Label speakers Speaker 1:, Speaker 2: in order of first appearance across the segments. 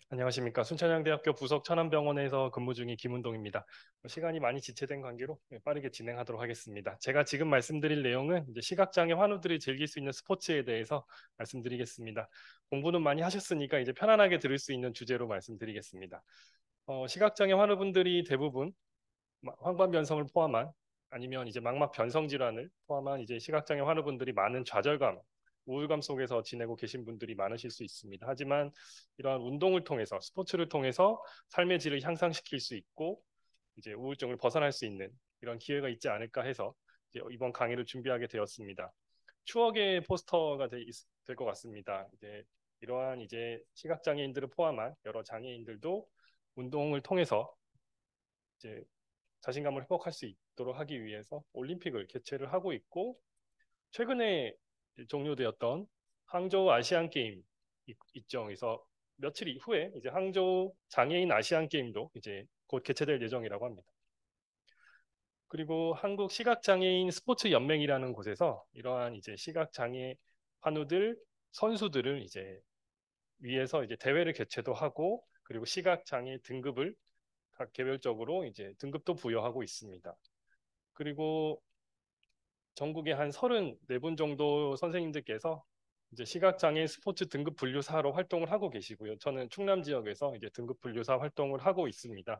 Speaker 1: 안녕하십니까. 순천향대학교 부속 천안병원에서 근무 중인 김운동입니다. 시간이 많이 지체된 관계로 빠르게 진행하도록 하겠습니다. 제가 지금 말씀드릴 내용은 이제 시각장애 환우들이 즐길 수 있는 스포츠에 대해서 말씀드리겠습니다. 공부는 많이 하셨으니까 이제 편안하게 들을 수 있는 주제로 말씀드리겠습니다. 시각장애 환우분들이 대부분 황반변성을 포함한 아니면 이제 망막 변성 질환을 포함한 이제 시각장애 환우분들이 많은 좌절감, 우울감 속에서 지내고 계신 분들이 많으실 수 있습니다. 하지만 이러한 운동을 통해서 스포츠를 통해서 삶의 질을 향상시킬 수 있고 이제 우울증을 벗어날 수 있는 이런 기회가 있지 않을까 해서 이제 이번 강의를 준비하게 되었습니다. 추억의 포스터가 될 것 같습니다. 이제 이러한 이제 시각장애인들을 포함한 여러 장애인들도 운동을 통해서 이제 자신감을 회복할 수 있도록 하기 위해서 올림픽을 개최를 하고 있고 최근에 종료되었던 항저우 아시안 게임 있죠. 그래서 며칠 이후에 이제 항저우 장애인 아시안 게임도 이제 곧 개최될 예정이라고 합니다. 그리고 한국 시각장애인 스포츠 연맹이라는 곳에서 이러한 이제 시각장애 환우들 선수들을 이제 위해서 이제 대회를 개최도 하고 그리고 시각장애 등급을 각 개별적으로 이제 등급도 부여하고 있습니다. 그리고 전국에 한 34분 정도 선생님들께서 이제 시각장애 스포츠 등급 분류사로 활동을 하고 계시고요. 저는 충남 지역에서 이제 등급 분류사 활동을 하고 있습니다.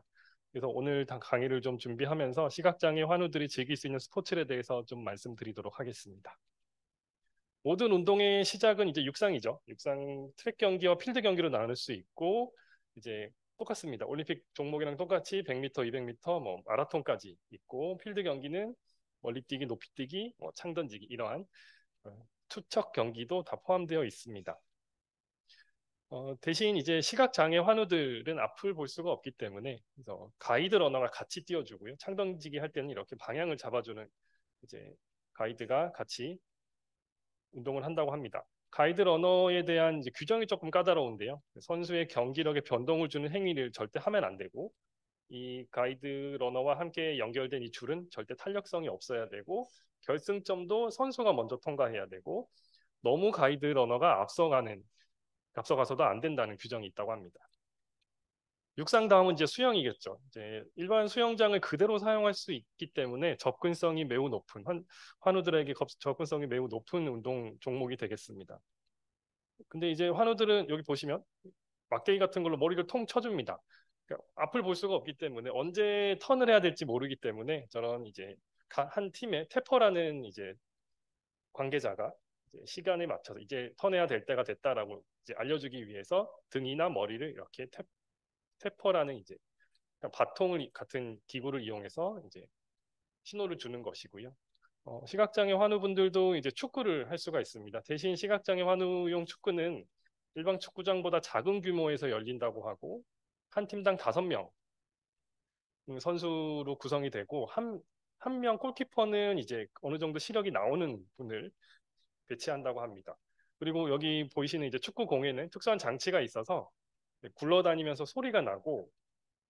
Speaker 1: 그래서 오늘 강의를 좀 준비하면서 시각장애 환우들이 즐길 수 있는 스포츠에 대해서 좀 말씀드리도록 하겠습니다. 모든 운동의 시작은 이제 육상이죠. 육상 트랙 경기와 필드 경기로 나눌 수 있고 이제 똑같습니다. 올림픽 종목이랑 똑같이 100m, 200m, 뭐 마라톤까지 있고 필드 경기는 멀리뛰기, 높이뛰기, 창 던지기 이러한 투척 경기도 다 포함되어 있습니다. 대신 이제 시각장애 환우들은 앞을 볼 수가 없기 때문에 그래서 가이드 러너가 같이 띄워주고요. 창 던지기 할 때는 이렇게 방향을 잡아주는 이제 가이드가 같이 운동을 한다고 합니다. 가이드 러너에 대한 이제 규정이 조금 까다로운데요. 선수의 경기력에 변동을 주는 행위를 절대 하면 안 되고 이 가이드 러너와 함께 연결된 이 줄은 절대 탄력성이 없어야 되고 결승점도 선수가 먼저 통과해야 되고 너무 가이드 러너가 앞서가서도 안 된다는 규정이 있다고 합니다. 육상 다음은 이제 수영이겠죠. 이제 일반 수영장을 그대로 사용할 수 있기 때문에 접근성이 매우 높은 환우들에게 접근성이 매우 높은 운동 종목이 되겠습니다. 근데 이제 환우들은 여기 보시면 막대기 같은 걸로 머리를 통 쳐줍니다. 그러니까 앞을 볼 수가 없기 때문에 언제 턴을 해야 될지 모르기 때문에 저런 이제 한 팀의 태퍼라는 이제 관계자가 이제 시간에 맞춰서 이제 턴해야 될 때가 됐다라고 이제 알려주기 위해서 등이나 머리를 이렇게 태퍼라는 이제 바통을 같은 기구를 이용해서 이제 신호를 주는 것이고요. 시각장애 환우분들도 이제 축구를 할 수가 있습니다. 대신 시각장애 환우용 축구는 일반 축구장보다 작은 규모에서 열린다고 하고 한 팀당 5명 선수로 구성이 되고 한 명 골키퍼는 이제 어느 정도 시력이 나오는 분을 배치한다고 합니다. 그리고 여기 보이시는 이제 축구공에는 특수한 장치가 있어서 굴러다니면서 소리가 나고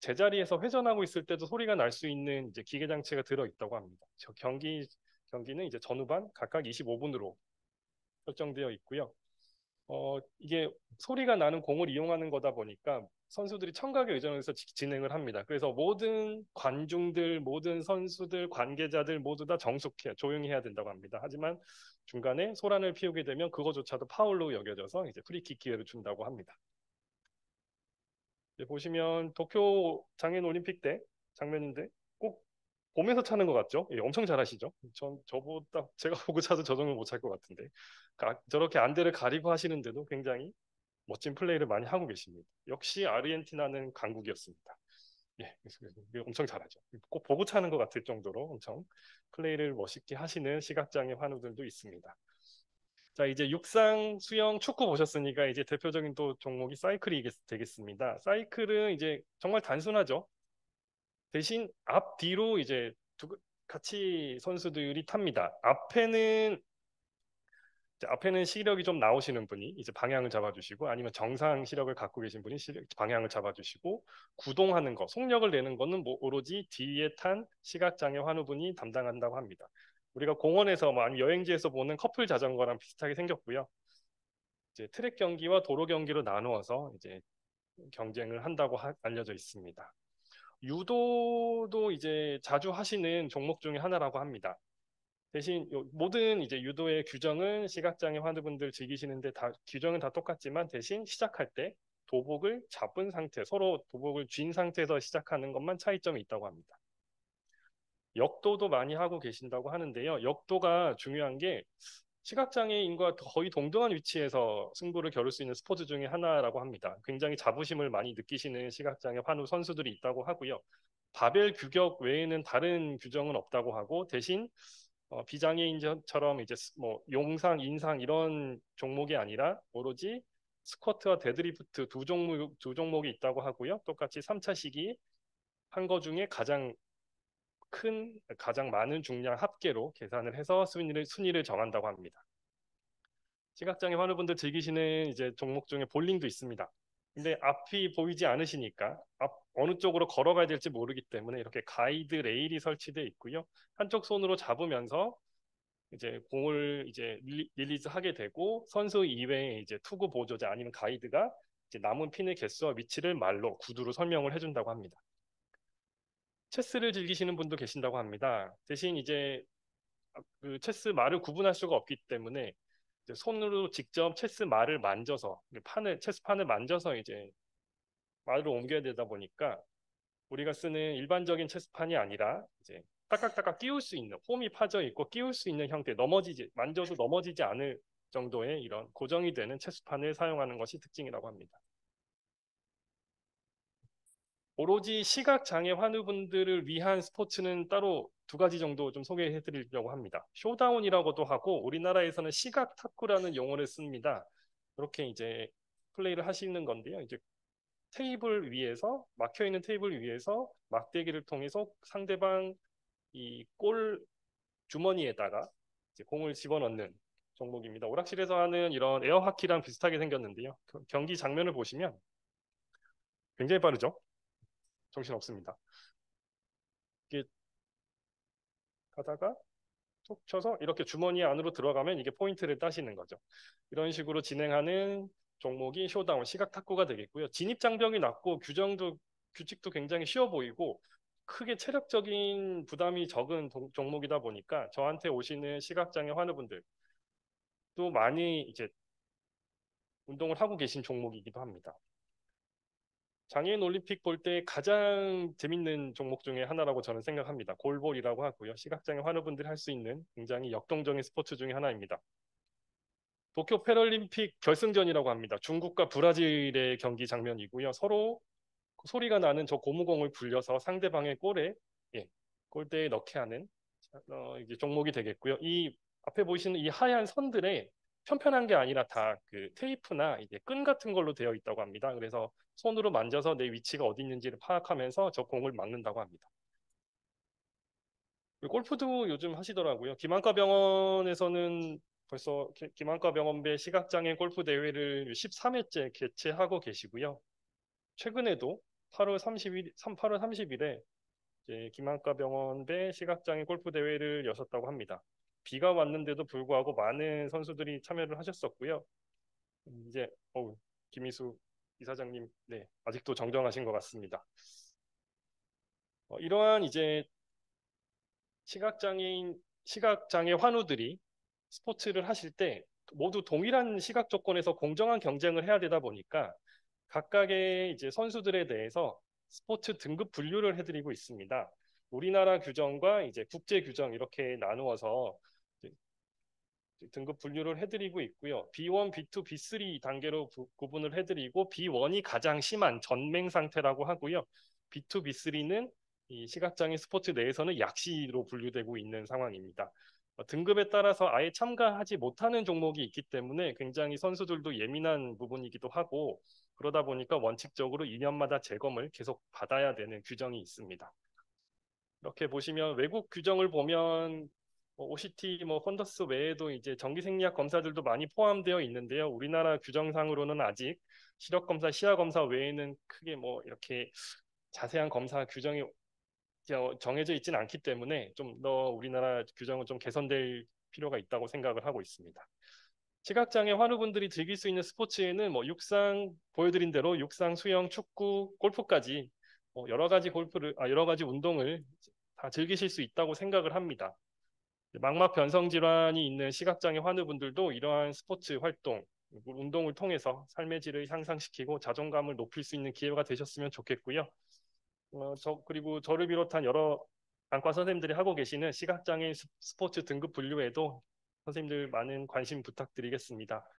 Speaker 1: 제자리에서 회전하고 있을 때도 소리가 날 수 있는 이제 기계 장치가 들어 있다고 합니다. 경기는 이제 전후반 각각 25분으로 설정되어 있고요. 이게 소리가 나는 공을 이용하는 거다 보니까 선수들이 청각에 의존해서 진행을 합니다. 그래서 모든 관중들, 모든 선수들, 관계자들 모두 다 정숙해 조용히 해야 된다고 합니다. 하지만 중간에 소란을 피우게 되면 그거조차도 파울로 여겨져서 이제 프리킥 기회를 준다고 합니다. 보시면 도쿄 장애인 올림픽 때 장면인데 꼭 보면서 차는 것 같죠? 예, 엄청 잘하시죠? 저보다 제가 보고 차도 저 정도 못 찰 것 같은데 저렇게 안대를 가리고 하시는데도 굉장히 멋진 플레이를 많이 하고 계십니다. 역시 아르헨티나는 강국이었습니다. 예, 엄청 잘하죠. 꼭 보고 차는 것 같을 정도로 엄청 플레이를 멋있게 하시는 시각장애 환우들도 있습니다. 자, 이제 육상, 수영, 축구 보셨으니까 이제 대표적인 또 종목이 사이클이 되겠습니다. 사이클은 이제 정말 단순하죠. 대신 앞뒤로 이제 같이 선수들이 탑니다. 앞에는 시력이 좀 나오시는 분이 이제 방향을 잡아주시고 아니면 정상 시력을 갖고 계신 분이 방향을 잡아주시고 구동하는 거, 속력을 내는 거는 뭐 오로지 뒤에 탄 시각장애 환우분이 담당한다고 합니다. 우리가 공원에서 뭐 아니면 여행지에서 보는 커플 자전거랑 비슷하게 생겼고요. 이제 트랙 경기와 도로 경기로 나누어서 이제 경쟁을 한다고 알려져 있습니다. 유도도 이제 자주 하시는 종목 중에 하나라고 합니다. 대신 모든 이제 유도의 규정은 시각장애 환우분들 즐기시는데 다 규정은 다 똑같지만 대신 시작할 때 도복을 잡은 상태, 서로 도복을 쥔 상태에서 시작하는 것만 차이점이 있다고 합니다. 역도도 많이 하고 계신다고 하는데요. 역도가 중요한 게 시각장애인과 거의 동등한 위치에서 승부를 겨룰 수 있는 스포츠 중에 하나라고 합니다. 굉장히 자부심을 많이 느끼시는 시각장애 환우 선수들이 있다고 하고요. 바벨 규격 외에는 다른 규정은 없다고 하고 대신 비장애인처럼 이제 뭐 용상, 인상 이런 종목이 아니라 오로지 스쿼트와 데드리프트 두 종목이 있다고 하고요. 똑같이 3차 시기 한 거 중에 가장 많은 중량 합계로 계산을 해서 순위를 정한다고 합니다. 시각장애 환우분들 즐기시는 이제 종목 중에 볼링도 있습니다. 근데 앞이 보이지 않으시니까 어느 쪽으로 걸어가야 될지 모르기 때문에 이렇게 가이드 레일이 설치되어 있고요. 한쪽 손으로 잡으면서 이제 공을 이제 릴리즈 하게 되고 선수 이외에 이제 투구 보조자 아니면 가이드가 이제 남은 핀의 개수와 위치를 말로 구두로 설명을 해준다고 합니다. 체스를 즐기시는 분도 계신다고 합니다. 대신 이제 그 체스 말을 구분할 수가 없기 때문에 이제 손으로 직접 체스 말을 만져서 체스판을 만져서 이제 말을 옮겨야 되다 보니까 우리가 쓰는 일반적인 체스판이 아니라 이제 딱딱딱딱 끼울 수 있는 홈이 파져 있고 끼울 수 있는 형태 만져도 넘어지지 않을 정도의 이런 고정이 되는 체스판을 사용하는 것이 특징이라고 합니다. 오로지 시각장애 환우분들을 위한 스포츠는 따로 두 가지 정도 좀 소개해 드리려고 합니다. 쇼다운이라고도 하고 우리나라에서는 시각 탁구라는 용어를 씁니다. 그렇게 이제 플레이를 하시는 건데요. 이제 테이블 위에서 막혀 있는 테이블 위에서 막대기를 통해서 상대방 이 골 주머니에다가 이제 공을 집어넣는 종목입니다. 오락실에서 하는 이런 에어하키랑 비슷하게 생겼는데요. 경기 장면을 보시면 굉장히 빠르죠? 정신 없습니다. 이게 가다가 툭 쳐서 이렇게 주머니 안으로 들어가면 이게 포인트를 따시는 거죠. 이런 식으로 진행하는 종목이 쇼다운 시각 탁구가 되겠고요. 진입 장벽이 낮고 규칙도 굉장히 쉬워 보이고 크게 체력적인 부담이 적은 종목이다 보니까 저한테 오시는 시각장애 환우분들 또 많이 이제 운동을 하고 계신 종목이기도 합니다. 장애인 올림픽 볼 때 가장 재밌는 종목 중에 하나라고 저는 생각합니다. 골볼이라고 하고요. 시각장애 환우분들이 할 수 있는 굉장히 역동적인 스포츠 중에 하나입니다. 도쿄 패럴림픽 결승전이라고 합니다. 중국과 브라질의 경기 장면이고요. 서로 소리가 나는 저 고무공을 굴려서 상대방의 예, 골대에 넣게 하는 이제 종목이 되겠고요. 이 앞에 보이시는 이 하얀 선들에 편편한 게 아니라 다 그 테이프나 이제 끈 같은 걸로 되어 있다고 합니다. 그래서 손으로 만져서 내 위치가 어디 있는지를 파악하면서 저 공을 막는다고 합니다. 골프도 요즘 하시더라고요. 김한과 병원에서는 벌써 김한과 병원배 시각장애인 골프 대회를 13회째 개최하고 계시고요. 최근에도 8월 30일에 이제 김한과 병원배 시각장애인 골프 대회를 여셨다고 합니다. 비가 왔는데도 불구하고 많은 선수들이 참여를 하셨었고요. 이제 김희수 이사장님, 네, 아직도 정정하신 것 같습니다. 이러한 이제 시각장애 환우들이 스포츠를 하실 때 모두 동일한 시각 조건에서 공정한 경쟁을 해야 되다 보니까 각각의 이제 선수들에 대해서 스포츠 등급 분류를 해드리고 있습니다. 우리나라 규정과 이제 국제 규정 이렇게 나누어서 등급 분류를 해드리고 있고요. B1, B2, B3 단계로 구분을 해드리고 B1이 가장 심한 전맹 상태라고 하고요. B2, B3는 이 시각장애 스포츠 내에서는 약시로 분류되고 있는 상황입니다. 등급에 따라서 아예 참가하지 못하는 종목이 있기 때문에 굉장히 선수들도 예민한 부분이기도 하고 그러다 보니까 원칙적으로 2년마다 재검을 계속 받아야 되는 규정이 있습니다. 이렇게 보시면 외국 규정을 보면 OCT, 펀더스 외에도 이제 정기생리학 검사들도 많이 포함되어 있는데요. 우리나라 규정상으로는 아직 시력 검사, 시야 검사 외에는 크게 이렇게 자세한 검사 규정이 정해져 있지는 않기 때문에 좀 더 우리나라 규정은 좀 개선될 필요가 있다고 생각을 하고 있습니다. 시각장애 환우분들이 즐길 수 있는 스포츠에는 뭐 육상 보여드린 대로 육상, 수영, 축구, 골프까지 여러 가지 운동을 다 즐기실 수 있다고 생각을 합니다. 망막 변성 질환이 있는 시각장애 환우분들도 이러한 스포츠 활동, 운동을 통해서 삶의 질을 향상시키고 자존감을 높일 수 있는 기회가 되셨으면 좋겠고요. 그리고 저를 비롯한 여러 안과 선생님들이 하고 계시는 시각장애인 스포츠 등급 분류에도 선생님들 많은 관심 부탁드리겠습니다.